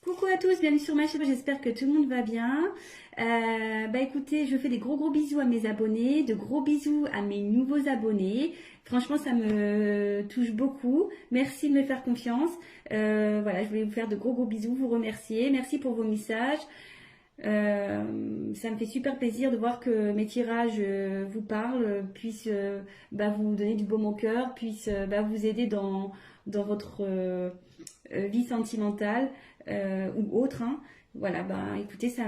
Coucou à tous, bienvenue sur ma chaîne, j'espère que tout le monde va bien. Écoutez, je fais des gros bisous à mes abonnés, de gros bisous à mes nouveaux abonnés. Franchement, ça me touche beaucoup. Merci de me faire confiance. Voilà, je voulais vous faire de gros bisous, vous remercier. Merci pour vos messages. Ça me fait super plaisir de voir que mes tirages vous parlent, puissent vous donner du baume au cœur, puissent vous aider dans votre vie sentimentale ou autre. Hein. Voilà, écoutez, ça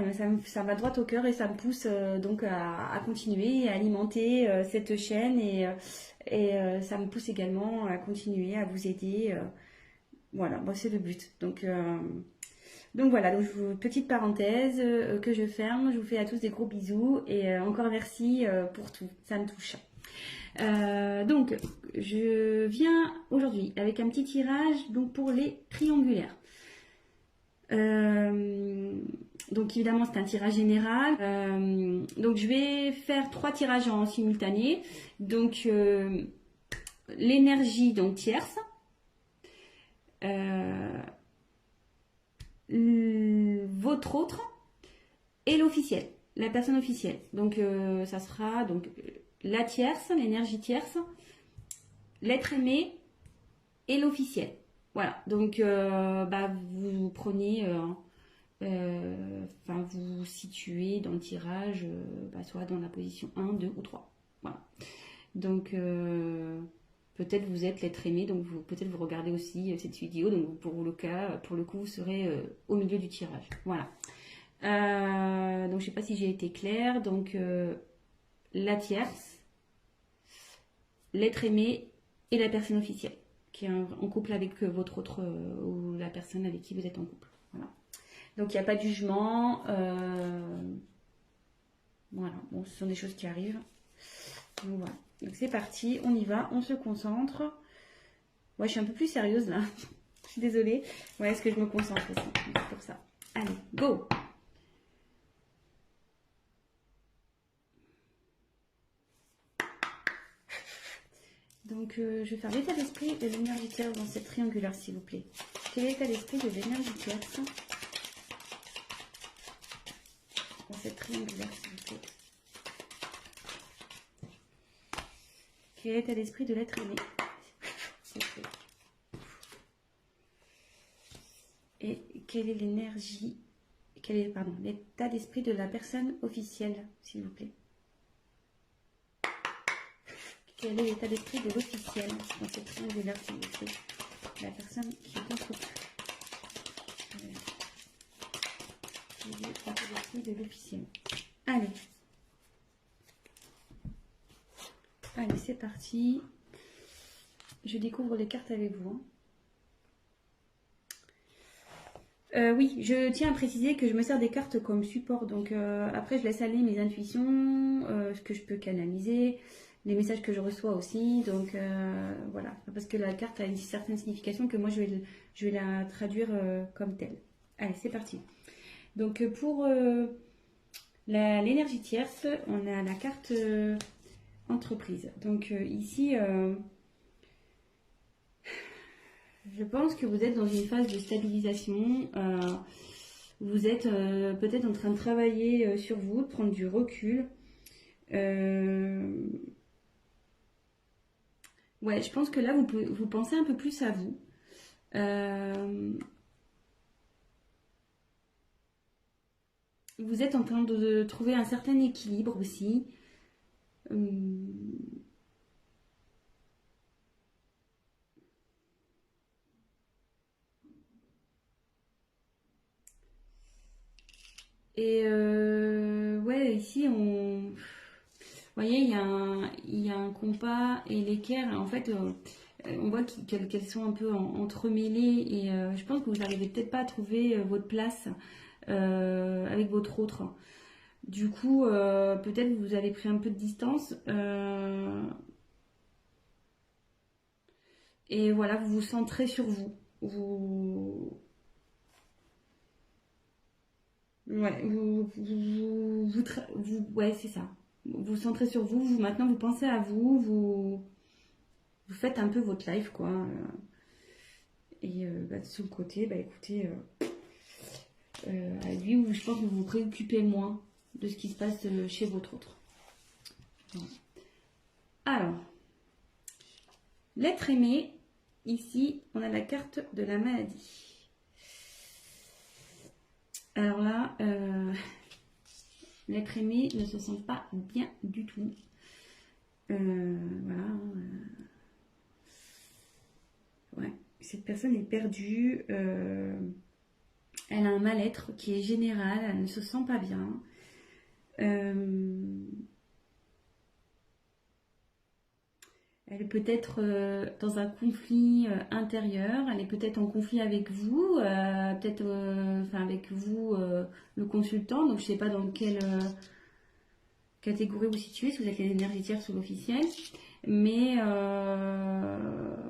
va droit au cœur et ça me pousse donc à continuer et à alimenter cette chaîne et ça me pousse également à continuer à vous aider. Voilà, c'est le but. Donc voilà, petite parenthèse que je ferme. Je vous fais à tous des gros bisous et encore merci pour tout, ça me touche. Donc je viens aujourd'hui avec un petit tirage donc pour les triangulaires. Donc évidemment c'est un tirage général. Donc je vais faire 3 tirages en simultané. Donc l'énergie donc tierce. Votre autre et l'officiel, la personne officielle. Donc ça sera donc la tierce, l'énergie tierce, l'être aimé et l'officiel. Voilà, donc vous prenez, vous situez dans le tirage, soit dans la position 1, 2 ou 3. Voilà. Donc peut-être vous êtes l'être aimé, donc peut-être vous regardez aussi cette vidéo, donc pour le coup, vous serez au milieu du tirage. Voilà. Donc je ne sais pas si j'ai été claire. Donc la tierce, l'être aimé et la personne officielle qui est en couple avec votre autre ou la personne avec qui vous êtes en couple. Voilà. Donc il n'y a pas de jugement. Voilà. Bon, ce sont des choses qui arrivent. Donc voilà. Donc c'est parti, on y va, on se concentre. Ouais, je suis un peu plus sérieuse là. Je suis désolée. Ouais, est-ce que je me concentre aussi pour ça. Allez, go! Donc je vais faire l'état d'esprit de l'énergie tierce dans cette triangulaire, s'il vous plaît. Quel est l'état d'esprit de l'énergie tierce dans cette triangulaire, s'il vous plaît? Quel est l'état d'esprit de l'être aimé? Et quelle est l'énergie, l'état d'esprit de la personne officielle, s'il vous plaît? Quel est l'état d'esprit de l'officiel dans cette triangulaire, s'il vous plaît? La personne qui est en couple. Quel est l'état d'esprit de l'officiel? Allez. Allez, c'est parti. Je découvre les cartes avec vous. Oui, je tiens à préciser que je me sers des cartes comme support. Donc après, je laisse aller mes intuitions, ce que je peux canaliser, les messages que je reçois aussi. Donc voilà, parce que la carte a une certaine signification que moi, je vais la traduire comme telle. Allez, c'est parti. Donc pour l'énergie tierce, on a la carte entreprise. Donc ici, je pense que vous êtes dans une phase de stabilisation. Vous êtes peut-être en train de travailler sur vous, de prendre du recul. Ouais, je pense que là, vous pensez un peu plus à vous. Vous êtes en train de trouver un certain équilibre aussi. Et ouais, ici, vous voyez, il y a un compas et l'équerre. En fait, on voit qu'elles sont un peu entremêlées et je pense que vous n'arrivez peut-être pas à trouver votre place avec votre autre. Du coup, peut-être vous avez pris un peu de distance. Et voilà, vous vous centrez sur vous. Ouais, ouais, c'est ça. Vous vous centrez sur vous, maintenant vous pensez à vous, vous faites un peu votre life, quoi. Et de son côté, écoutez, à lui, où je pense que vous vous préoccupez moins de ce qui se passe chez votre autre. Voilà. Alors, l'être aimé, ici, on a la carte de la maladie. Alors là, l'être aimé ne se sent pas bien du tout. Voilà. Ouais, cette personne est perdue. Elle a un mal-être qui est général. Elle ne se sent pas bien. Elle est peut-être dans un conflit intérieur. Elle est peut-être en conflit avec vous, peut-être enfin avec vous, le consultant. Donc je ne sais pas dans quelle catégorie vous situez, si vous êtes les énergies tierces ou l'officiel. Mais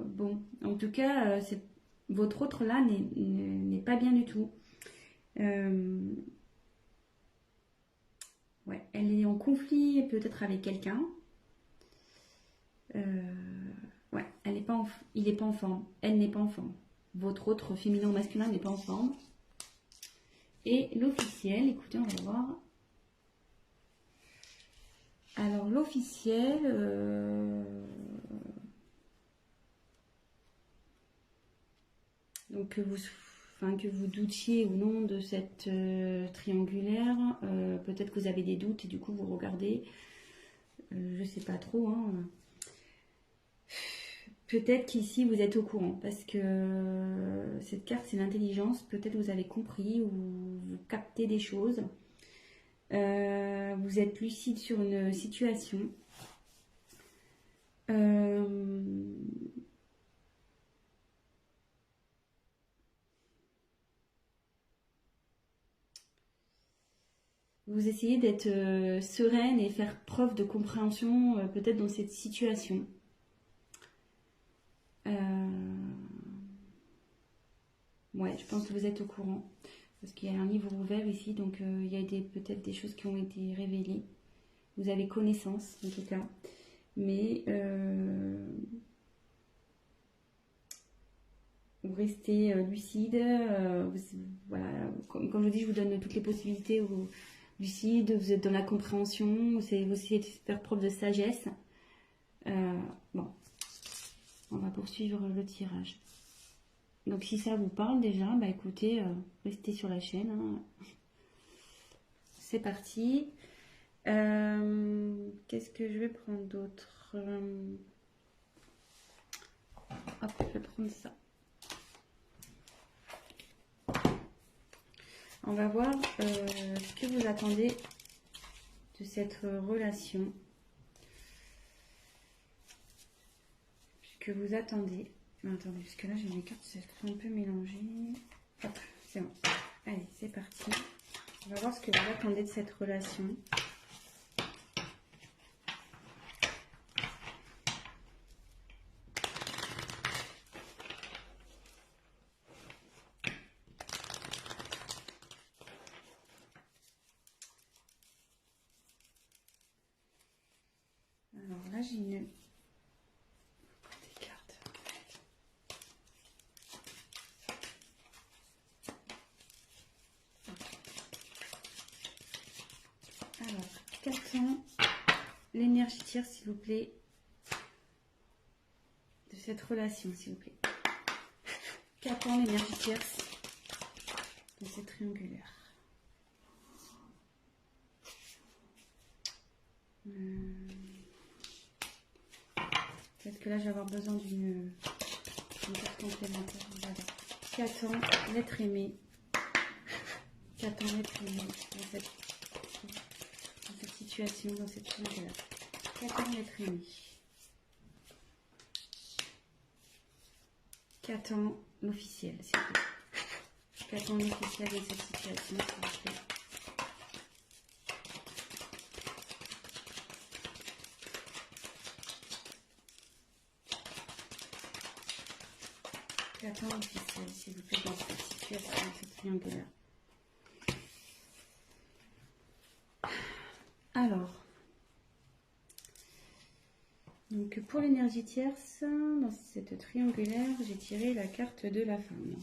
bon, en tout cas, votre autre là n'est pas bien du tout. Ouais, elle est en conflit peut-être avec quelqu'un. Ouais, elle n'est pas il n'est pas en forme. Elle n'est pas en forme. Votre autre féminin ou masculin n'est pas en forme. Et l'officiel, écoutez, on va voir. Alors l'officiel, donc que vous doutiez ou non de cette triangulaire, peut-être que vous avez des doutes et du coup vous regardez, je sais pas trop, hein. Peut-être qu'ici vous êtes au courant parce que cette carte c'est l'intelligence, peut-être vous avez compris ou vous captez des choses. Vous êtes lucide sur une situation. Vous essayez d'être sereine et faire preuve de compréhension peut-être dans cette situation. Ouais, je pense que vous êtes au courant. Parce qu'il y a un livre ouvert ici, donc il y a peut-être des choses qui ont été révélées. Vous avez connaissance, en tout cas. Mais vous restez lucide. Voilà, comme je vous dis, je vous donne toutes les possibilités. Lucide, vous êtes dans la compréhension. Vous essayez de faire preuve de sagesse. Bon, on va poursuivre le tirage. Donc si ça vous parle déjà, bah écoutez, restez sur la chaîne. Hein. C'est parti. Qu'est-ce que je vais prendre d'autre? Hop, je vais prendre ça. On va voir ce que vous attendez de cette relation. Ce que vous attendez. Attendez, parce que là j'ai mes cartes, c'est un peu mélangé. Hop, c'est bon. Allez, c'est parti. On va voir ce que vous attendez de cette relation. Alors là j'ai une... Alors, qu'attend l'énergie tierce, s'il vous plaît, de cette relation, s'il vous plaît? Qu'attend l'énergie tierce de cette triangulaire? Peut-être que là, je vais avoir besoin d'une carte complémentaire. Qu'attend l'être aimé? Qu'attend l'être aimé dans cette situation, dans cette triangulaire? Qu'attend l'être aimé? Qu'attend l'officiel, s'il vous plaît? Qu'attend l'officiel dans cette situation, s'il vous plaît? Qu'attend l'officiel, s'il vous plaît, dans cette situation, dans cette triangulaire? Alors, donc pour l'énergie tierce, dans cette triangulaire, j'ai tiré la carte de la femme.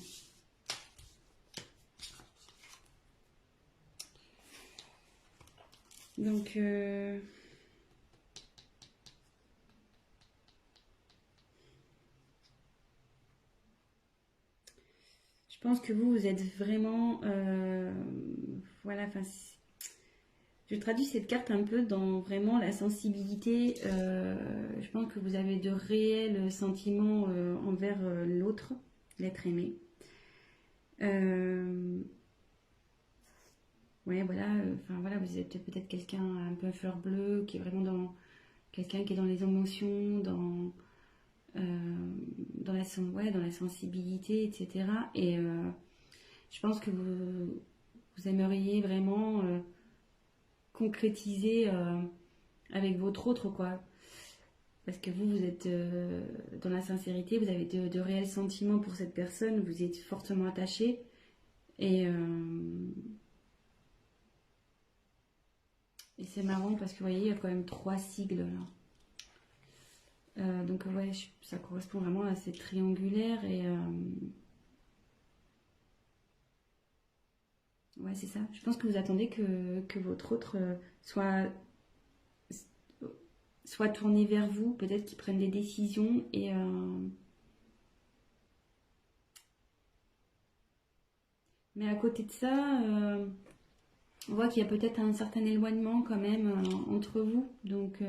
Donc, je pense que vous êtes vraiment... voilà, enfin, je traduis cette carte un peu dans vraiment la sensibilité. Je pense que vous avez de réels sentiments envers l'autre, l'être aimé. Ouais, voilà, enfin voilà, vous êtes peut-être quelqu'un un peu fleur bleue, qui est vraiment dans quelqu'un qui est dans les émotions, dans ouais, dans la sensibilité, etc. Et je pense que vous aimeriez vraiment concrétiser avec votre autre, quoi. Parce que vous êtes dans la sincérité, vous avez de réels sentiments pour cette personne, vous êtes fortement attaché. Et c'est marrant parce que vous voyez, il y a quand même 3 sigles là. Donc ouais, ça correspond vraiment à ces triangulaires et ouais, c'est ça. Je pense que vous attendez que votre autre soit tourné vers vous, peut-être qu'il prenne des décisions mais à côté de ça, on voit qu'il y a peut-être un certain éloignement quand même entre vous. Donc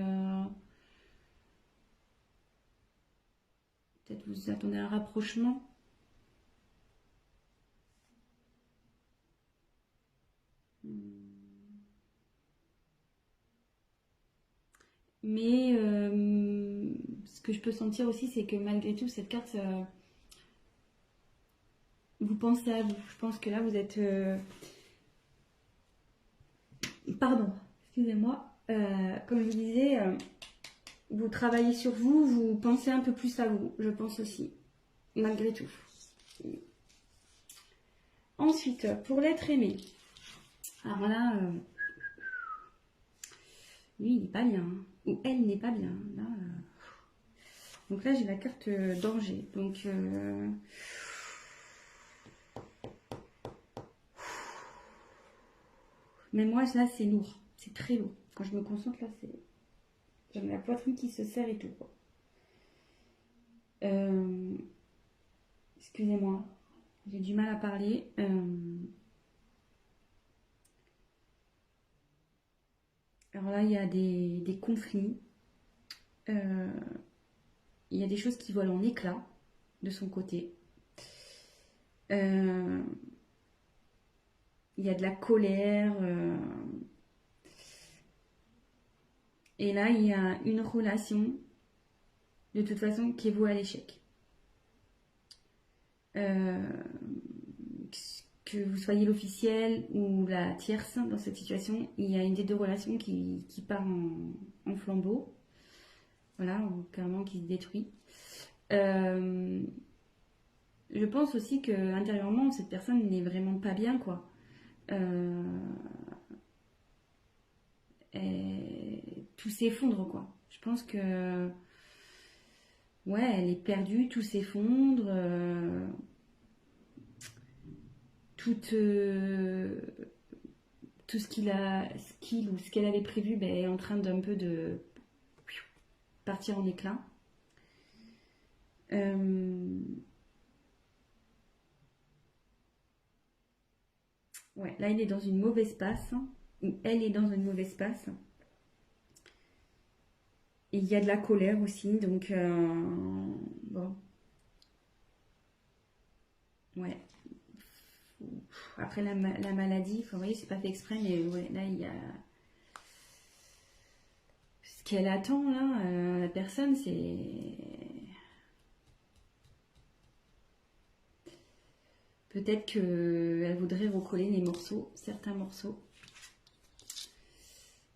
peut-être vous attendez un rapprochement. Mais ce que je peux sentir aussi, c'est que malgré tout, cette carte, vous pensez à vous. Je pense que là, vous êtes... Pardon, excusez-moi. Comme je vous disais, vous travaillez sur vous, vous pensez un peu plus à vous, je pense aussi, malgré tout. Ensuite, pour l'être aimé. Alors là, lui, il n'est pas bien. Hein. Ou elle n'est pas bien. Là, donc là, j'ai la carte danger. Donc... mais moi, là, c'est lourd. C'est très lourd. Quand je me concentre, là, c'est... J'ai la poitrine qui se serre et tout. Quoi. Excusez-moi. J'ai du mal à parler. Alors là, il y a des conflits. Il y a des choses qui volent en éclats de son côté. Il y a de la colère. Et là, il y a une relation, de toute façon, qui est vouée à l'échec. Que vous soyez l'officiel ou la tierce dans cette situation, il y a une des deux relations qui part en flambeau. Voilà, ou carrément qui se détruit. Je pense aussi que intérieurement, cette personne n'est vraiment pas bien, quoi. Tout s'effondre, quoi. Je pense que ouais, elle est perdue, tout s'effondre. Tout ce qu'il ou ce qu'elle avait prévu ben, est en train d'un peu de partir en éclat. Ouais, là il est dans une mauvaise passe, ou elle est dans une mauvaise passe. Et il y a de la colère aussi, donc bon. Ouais. Après la maladie, vous voyez, c'est pas fait exprès, mais ouais, là il y a ce qu'elle attend là, la personne, c'est peut-être qu'elle voudrait recoller les morceaux, certains morceaux,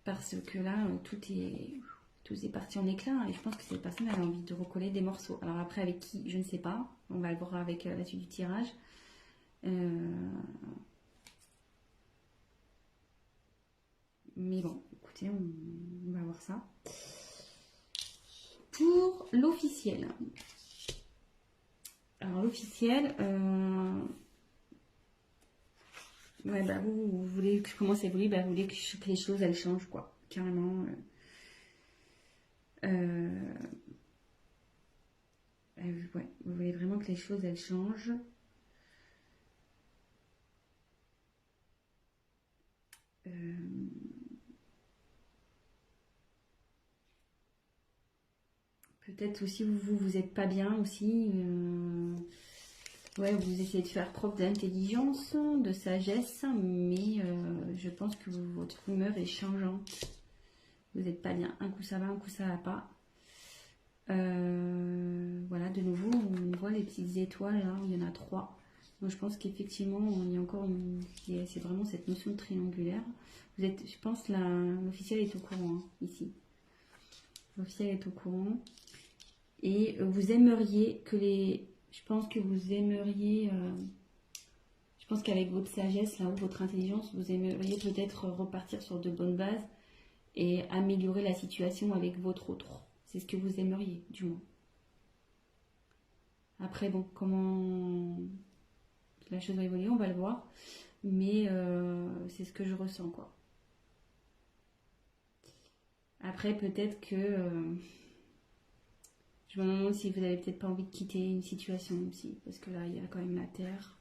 parce que là tout est parti en éclat et je pense que cette personne elle a envie de recoller des morceaux. Alors après avec qui, je ne sais pas, on va le voir avec la suite du tirage. Mais bon, écoutez, on va voir ça. Pour l'officiel. Alors l'officiel, Ouais, bah vous voulez que je commence à évoluer, bah vous voulez que les choses elles changent, quoi. Carrément. Ouais, vous voulez vraiment que les choses elles changent. Peut-être aussi vous êtes pas bien aussi. Ouais, vous essayez de faire preuve d'intelligence, de sagesse, mais je pense que votre humeur est changeante. Vous n'êtes pas bien. Un coup ça va, un coup ça va pas. Voilà, de nouveau, on voit les petites étoiles là, il y en a 3. Donc je pense qu'effectivement, il y a encore c'est vraiment cette notion de triangulaire. Vous êtes, je pense, l'officiel est au courant hein, ici. L'officiel est au courant. Et vous aimeriez que je pense que vous aimeriez, je pense qu'avec votre sagesse, là, ou votre intelligence, vous aimeriez peut-être repartir sur de bonnes bases et améliorer la situation avec votre autre. C'est ce que vous aimeriez, du moins. Après, bon, comment la chose va évoluer, on va le voir. Mais c'est ce que je ressens, quoi. Après, peut-être que... je me demande si vous n'avez peut-être pas envie de quitter une situation aussi. Parce que là, il y a quand même la terre.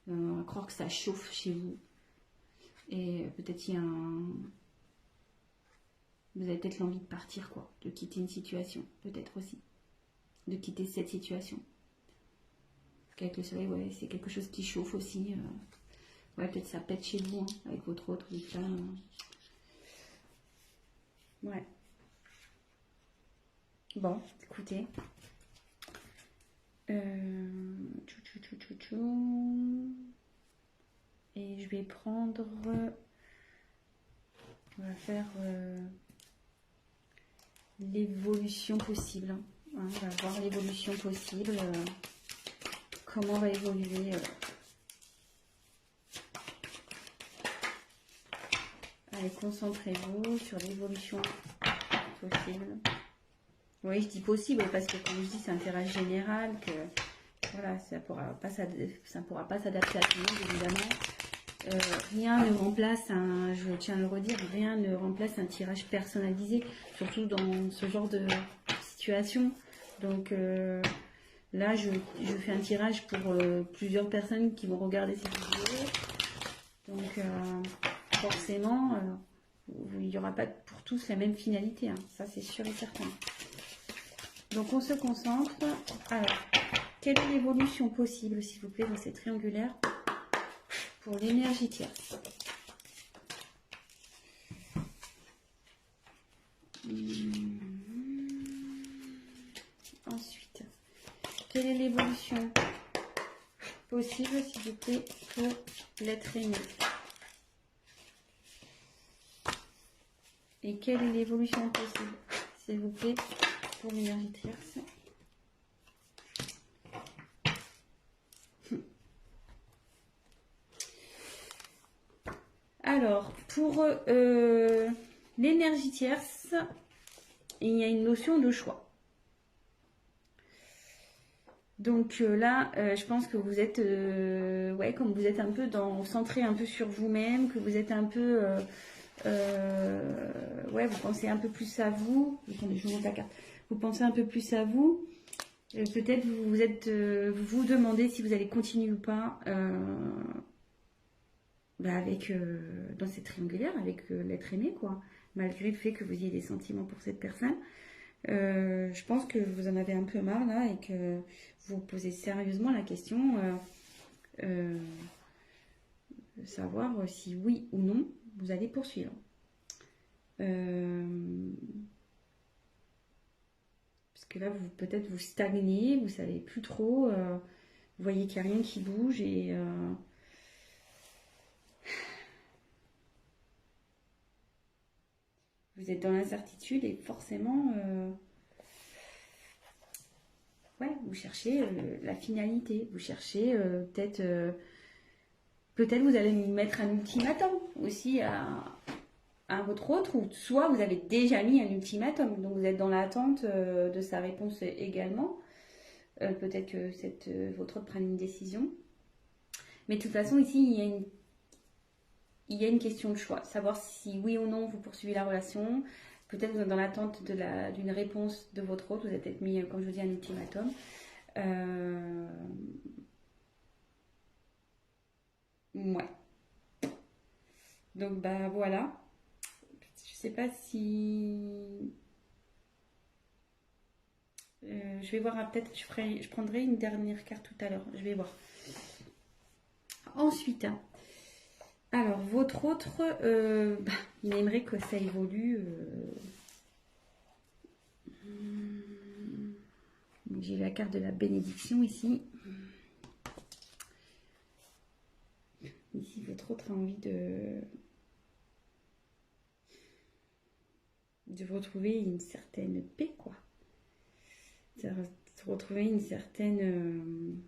On va croire que ça chauffe chez vous. Et peut-être il y a vous avez peut-être l'envie de partir, quoi. De quitter une situation, peut-être aussi. De quitter cette situation. Parce qu'avec le soleil, ouais, c'est quelque chose qui chauffe aussi. Ouais, peut-être ça pète chez vous, hein, avec votre autre. Là, ouais. Bon, écoutez. Et je vais prendre... On va faire l'évolution possible. Hein. On va voir l'évolution possible. Comment va évoluer... Allez, concentrez-vous sur l'évolution possible. Oui, je dis possible parce que comme je dis, c'est un tirage général que voilà, ça pourra pas s'adapter à tout le monde évidemment. Rien ne remplace je tiens à le redire, rien ne remplace un tirage personnalisé, surtout dans ce genre de situation. Donc là, je fais un tirage pour plusieurs personnes qui vont regarder cette vidéo. Donc forcément, il n'y aura pas pour tous la même finalité, hein. Ça c'est sûr et certain. Donc on se concentre. Alors, quelle est l'évolution possible, s'il vous plaît, dans cette triangulaire pour l'énergie tierce? Ensuite, quelle est l'évolution possible, s'il vous plaît, pour l'être aimé? Et quelle est l'évolution possible, s'il vous plaît, pour l'énergie tierce? Alors, pour l'énergie tierce, il y a une notion de choix. Donc là, je pense que vous êtes, ouais, comme vous êtes un peu centré un peu sur vous-même, que vous êtes un peu, ouais, vous pensez un peu plus à vous. Attendez, je vous montre la carte. Vous pensez un peu plus à vous. Peut-être vous vous demandez si vous allez continuer ou pas dans cette triangulaire avec l'être aimé, quoi. Malgré le fait que vous ayez des sentiments pour cette personne. Je pense que vous en avez un peu marre là et que vous vous posez sérieusement la question de savoir si oui ou non vous allez poursuivre. Parce que là, peut-être vous stagnez, vous savez plus trop, vous voyez qu'il n'y a rien qui bouge et vous êtes dans l'incertitude et forcément, ouais, vous cherchez la finalité, vous cherchez peut-être vous allez mettre un ultimatum aussi à votre autre, ou soit vous avez déjà mis un ultimatum, donc vous êtes dans l'attente de sa réponse également. Peut-être que votre autre prenne une décision. Mais de toute façon, ici, il y a une question de choix. Savoir si oui ou non vous poursuivez la relation. Peut-être vous êtes dans l'attente d'une réponse de votre autre. Vous êtes peut-être mis, comme je vous dis, un ultimatum. Euh, ouais. Donc, bah voilà. Je sais pas si. Je vais voir, peut-être je prendrai une dernière carte tout à l'heure. Je vais voir. Ensuite, alors votre autre, il aimerait que ça évolue. J'ai la carte de la bénédiction ici. Ici, votre autre a envie de retrouver une certaine paix, quoi. De retrouver une certaine.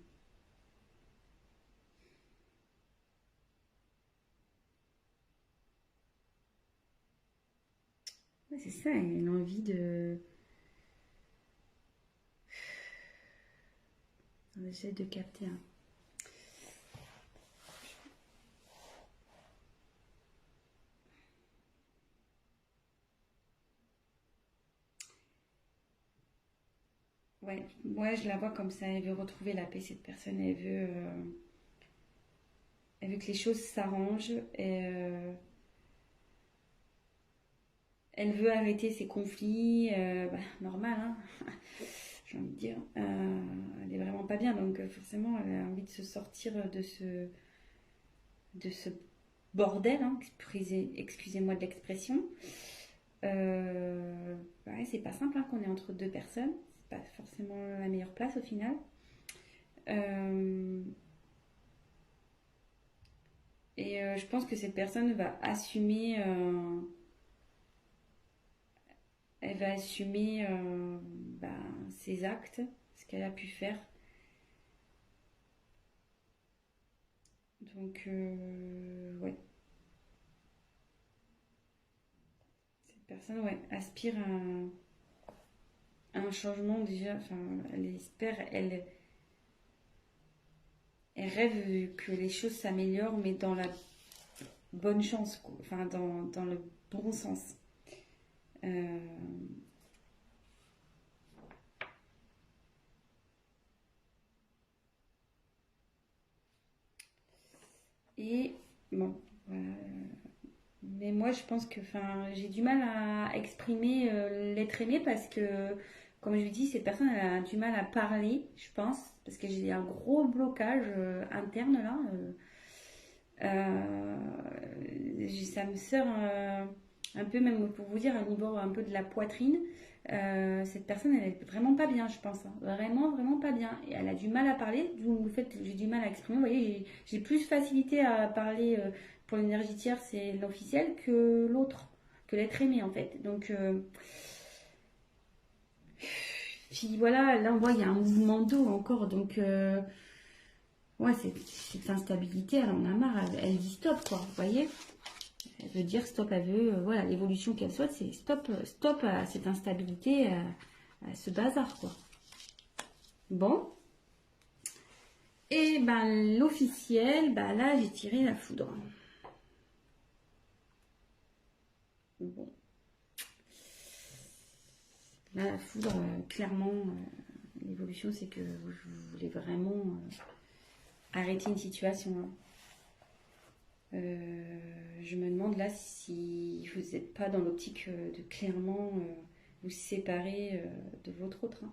Ouais, c'est ça, elle a envie de. J'essaie de capter. Hein. Ouais, je la vois comme ça. Elle veut retrouver la paix, cette personne. Elle veut que les choses s'arrangent. Elle veut arrêter ses conflits. Normal, hein, j'ai envie de dire. Elle est vraiment pas bien. Donc, forcément, elle a envie de se sortir de ce bordel. Hein, excusez-moi de l'expression. C'est pas simple hein, qu'on est entre deux personnes. C'est pas forcément la meilleure place au final. Je pense que cette personne va assumer, elle va assumer ses actes, ce qu'elle a pu faire. Donc, ouais. Cette personne, ouais, aspire à un changement déjà. Enfin, elle espère, elle rêve que les choses s'améliorent, mais dans la bonne chance, quoi. Enfin, dans le bon sens. Euh, et bon, voilà. Mais moi, je pense que, enfin, j'ai du mal à exprimer l'être aimé parce que, comme je vous dis, cette personne elle a du mal à parler, je pense, parce que j'ai un gros blocage interne là. Ça me sort un peu, même pour vous dire, au niveau un peu de la poitrine. Cette personne, elle est vraiment pas bien, je pense. Hein. Vraiment, vraiment pas bien. Et elle a du mal à parler, d'où le fait que j'ai du mal à exprimer. Vous voyez, j'ai plus facilité à parler pour l'énergie tierce et l'officiel que l'autre, que l'être aimé en fait. Donc, puis voilà, là on voit il y a un mouvement d'eau encore. Donc, ouais, cette instabilité, elle en a marre. Elle dit stop, quoi. Vous voyez? Elle veut dire stop, elle veut, voilà, l'évolution qu'elle souhaite, c'est stop, stop à cette instabilité, à ce bazar, quoi. Bon. Et ben l'officiel, là j'ai tiré la foudre. Bon. Là, la foudre, clairement, l'évolution, c'est que vous voulez vraiment arrêter une situation. Hein. Je me demande là si vous n'êtes pas dans l'optique de clairement vous séparer de votre autre. Hein.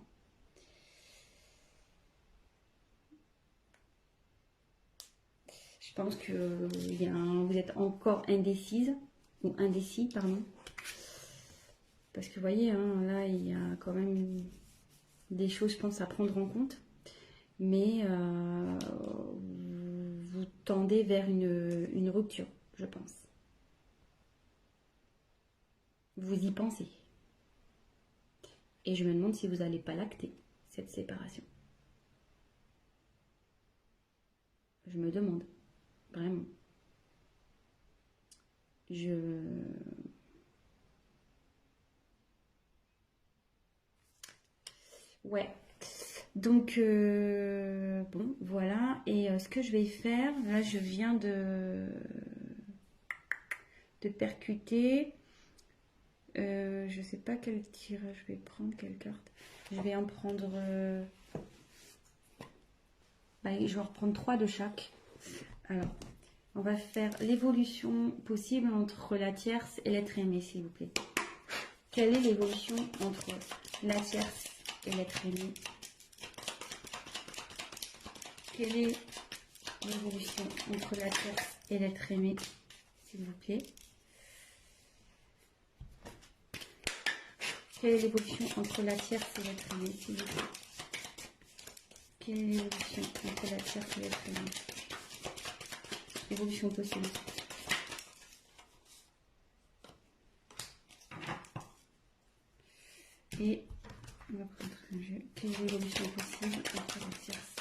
Je pense que vous êtes encore indécise, ou indécis, pardon. Parce que vous voyez, hein, là, il y a quand même des choses, je pense, à prendre en compte. Mais vous tendez vers une rupture, je pense. Vous y pensez. Et je me demande si vous n'allez pas l'acter, cette séparation. Je me demande. Vraiment. Ouais. Donc, bon, voilà. Et ce que je vais faire, là, je viens de percuter. Je sais pas quel tirage je vais prendre, quelle carte. Je vais en prendre. Je vais en reprendre 3 de chaque. Alors, on va faire l'évolution possible entre la tierce et l'être aimé, s'il vous plaît. Quelle est l'évolution entre la tierce et l'être aimé? Quelle est l'évolution entre la tierce et l'être aimé, s'il vous plaît? Quelle est l'évolution entre la tierce et l'être aimé, s'il vous plaît? Quelle est l'évolution entre la tierce et l'être aimé? Évolution possible. Et on va prendre un jeu. Quelle est l'évolution possible entre la tierce?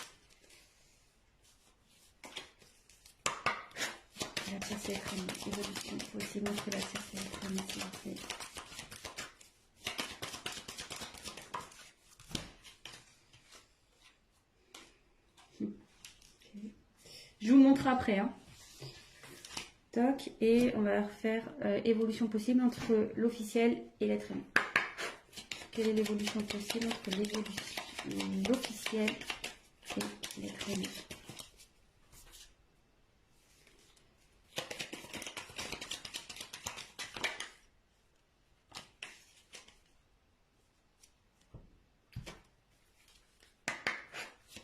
La tierce et l'être aimé. Évolution possible entre la tierce et l'être aimé, s'il vous plaît. Je vous montre après. Hein. Toc, et on va faire évolution possible entre l'officiel et l'être aimé. Quelle est l'évolution possible entre l'officiel et l'être aimé?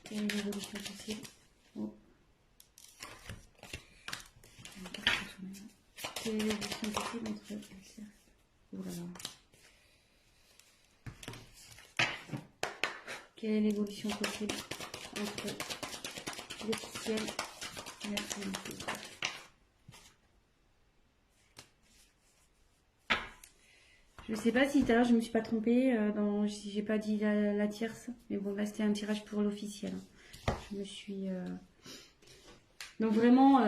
Quelle est l'évolution possible? Oh. Quelle est l'évolution possible entre le cercle? Oh là là. Quelle est l'évolution possible entre l'officiel et l'être aimé? Je sais pas si tout à l'heure je me suis pas trompée, si j'ai pas dit la tierce, mais bon là c'était un tirage pour l'officiel. Je me suis... Donc vraiment,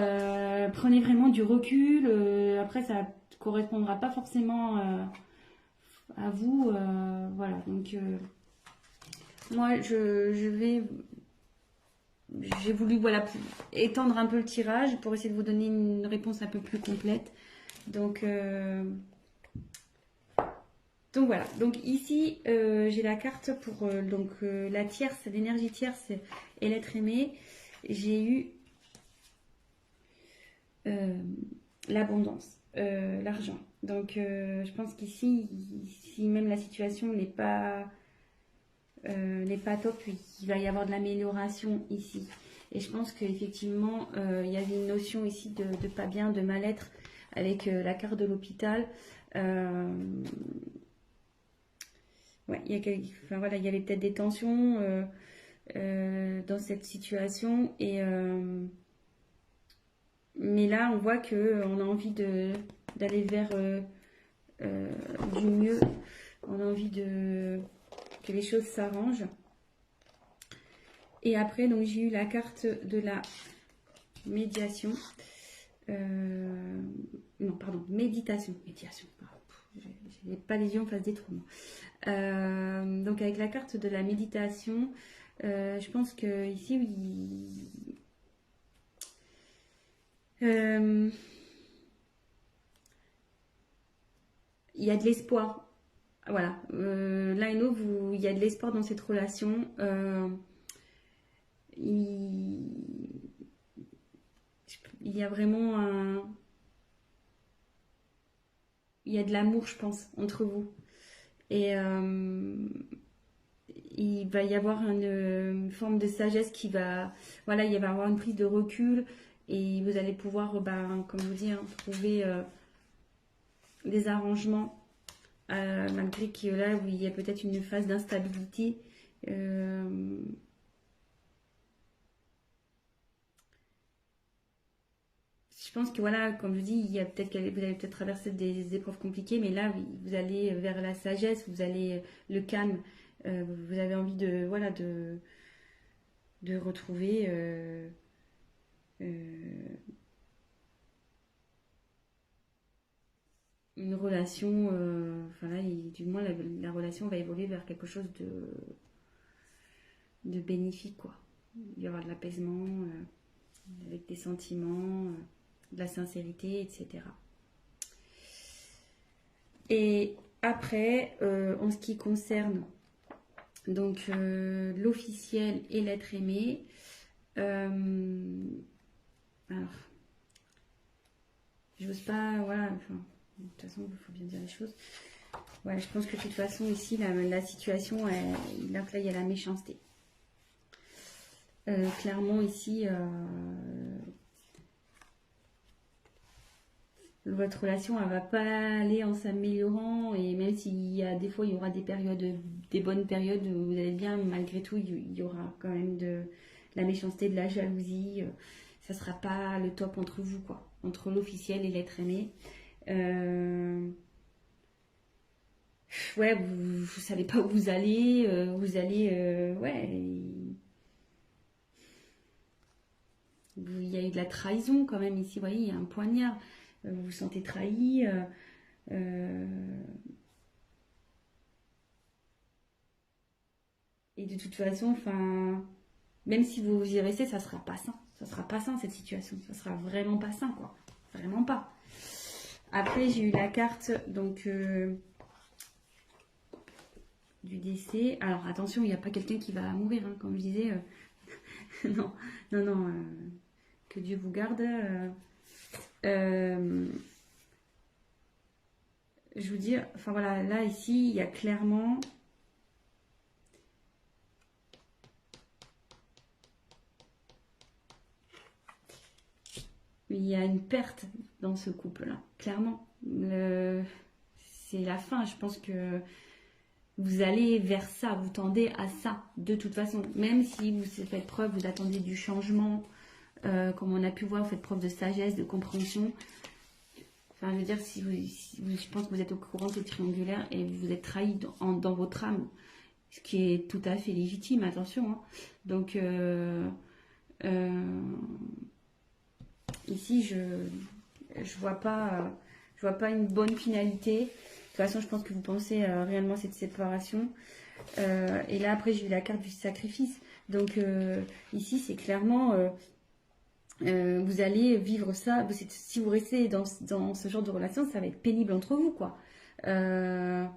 prenez vraiment du recul, après ça correspondra pas forcément à vous, voilà, donc moi j'ai voulu voilà, étendre un peu le tirage pour essayer de vous donner une réponse un peu plus complète, donc voilà, donc ici j'ai la carte pour la tierce, l'énergie tierce et l'être aimé. J'ai eu l'abondance, l'argent. Donc je pense qu'ici, si même la situation n'est pas top, il va y avoir de l'amélioration ici. Et je pense qu'effectivement, il y avait une notion ici de pas bien, de mal-être avec la carte de l'hôpital. Ouais, il y avait peut-être des tensions dans cette situation. Mais là, on voit qu'on a envie d'aller vers du mieux. On a envie que les choses s'arrangent. Et après, donc j'ai eu la carte de la médiation. Non, pardon, méditation. Médiation. J'ai pas les yeux en face des trous. Donc avec la carte de la méditation, je pense que ici, il y a de l'espoir. Voilà. L'un et l'autre, il y a de l'espoir dans cette relation. Il y a vraiment il y a de l'amour, je pense, entre vous. Et il va y avoir une forme de sagesse qui va... Voilà, il va y avoir une prise de recul et vous allez pouvoir, comme je vous dis, hein, trouver des arrangements malgré que là, il y a peut-être une phase d'instabilité. Je pense que voilà, comme je dis, il y a peut-être vous allez peut-être traverser des épreuves compliquées, mais là, vous allez vers la sagesse, vous allez le calme, vous avez envie de voilà de retrouver une relation. Enfin là, du moins la relation va évoluer vers quelque chose bénéfique, quoi. Il y aura de l'apaisement, avec des sentiments, de la sincérité, etc. Et après, en ce qui concerne donc l'officiel et l'être aimé, alors, j'ose pas, voilà, enfin, de toute façon, il faut bien dire les choses. Ouais, je pense que de toute façon, ici, la situation, là, il y a la méchanceté. Clairement, ici, votre relation, elle va pas aller en s'améliorant. Et même s'il y a des fois, il y aura des périodes, des bonnes périodes où vous allez bien, malgré tout, il y aura quand même de la méchanceté, de la jalousie. Ça sera pas le top entre vous, quoi. Entre l'officiel et l'être aimé. Ouais, vous savez pas où vous allez. Ouais. Il y a eu de la trahison quand même ici, vous voyez, il y a un poignard. Vous vous sentez trahi. Et de toute façon, enfin, même si vous y restez, ça sera pas sain. Ça sera pas sain cette situation. Ça sera vraiment pas sain, quoi. Vraiment pas. Après, j'ai eu la carte donc du décès. Alors attention, il n'y a pas quelqu'un qui va mourir, hein, comme je disais. Non, non, non. Que Dieu vous garde. Je vous dis, enfin voilà, là ici, il y a clairement il y a une perte dans ce couple-là, clairement. C'est la fin, je pense que vous allez vers ça, vous tendez à ça, de toute façon. Même si vous faites preuve, vous attendez du changement, comme on a pu voir, vous faites preuve de sagesse, de compréhension. Enfin, je veux dire, je pense que vous êtes au courant de ce triangulaire et vous êtes trahi dans votre âme, ce qui est tout à fait légitime, attention. Hein. Donc, ici, je vois pas une bonne finalité. De toute façon, je pense que vous pensez réellement à cette séparation. Et là, après, j'ai eu la carte du sacrifice. Donc, ici, c'est clairement... vous allez vivre ça. Si vous restez dans ce genre de relation, ça va être pénible entre vous, quoi. Ça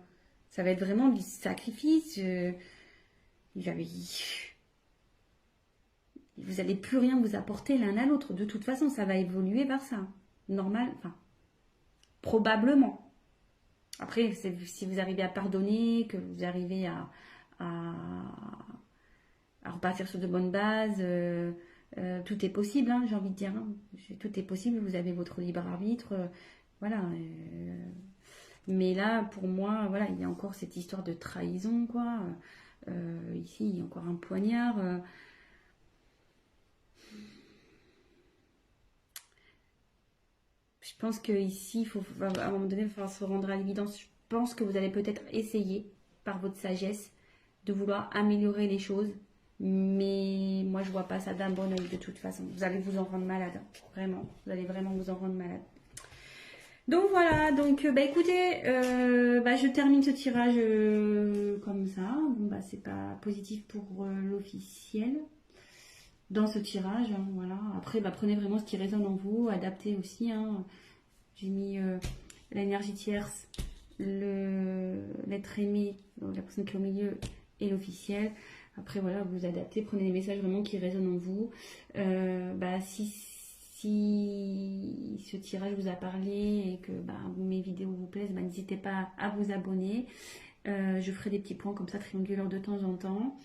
va être vraiment du sacrifice. Vous n'allez plus rien vous apporter l'un à l'autre. De toute façon, ça va évoluer vers ça. Normal, enfin, probablement. Après, si vous arrivez à pardonner, que vous arrivez à, à repartir sur de bonnes bases, tout est possible, hein, j'ai envie de dire. Hein. Tout est possible, vous avez votre libre arbitre. Voilà. Mais là, pour moi, voilà, il y a encore cette histoire de trahison, quoi. Ici, il y a encore un poignard. Je pense qu'ici, à un moment donné, il va falloir se rendre à l'évidence. Je pense que vous allez peut-être essayer, par votre sagesse, de vouloir améliorer les choses. Mais moi, je vois pas ça d'un bon oeil de toute façon. Vous allez vous en rendre malade. Vraiment. Vous allez vraiment vous en rendre malade. Donc voilà. Donc, bah écoutez, je termine ce tirage comme ça. Bon, bah, c'est pas positif pour l'officiel. Dans ce tirage, hein, voilà. Après, bah, prenez vraiment ce qui résonne en vous, adaptez aussi. Hein. J'ai mis l'énergie tierce, l'être aimé, la personne qui est au milieu et l'officiel. Après, voilà, vous adaptez, prenez les messages vraiment qui résonnent en vous. Si ce tirage vous a parlé et que mes vidéos vous plaisent, n'hésitez pas à vous abonner. Je ferai des petits points comme ça, triangulaires de temps en temps.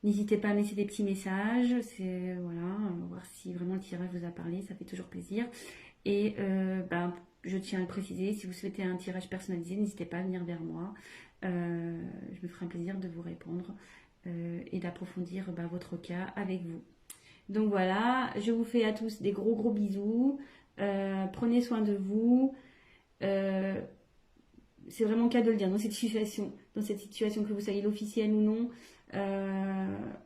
N'hésitez pas à me laisser des petits messages, voilà, voir si vraiment le tirage vous a parlé, ça fait toujours plaisir. Et je tiens à le préciser, si vous souhaitez un tirage personnalisé, n'hésitez pas à venir vers moi. Je me ferai un plaisir de vous répondre et d'approfondir votre cas avec vous. Donc voilà, je vous fais à tous des gros gros bisous. Prenez soin de vous. C'est vraiment le cas de le dire dans cette situation que vous soyez l'officiel ou non.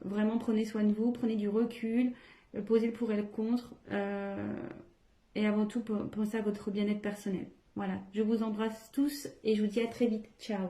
Vraiment prenez soin de vous, prenez du recul, posez le pour et le contre, et avant tout pensez à votre bien-être personnel. Voilà, je vous embrasse tous et je vous dis à très vite. Ciao.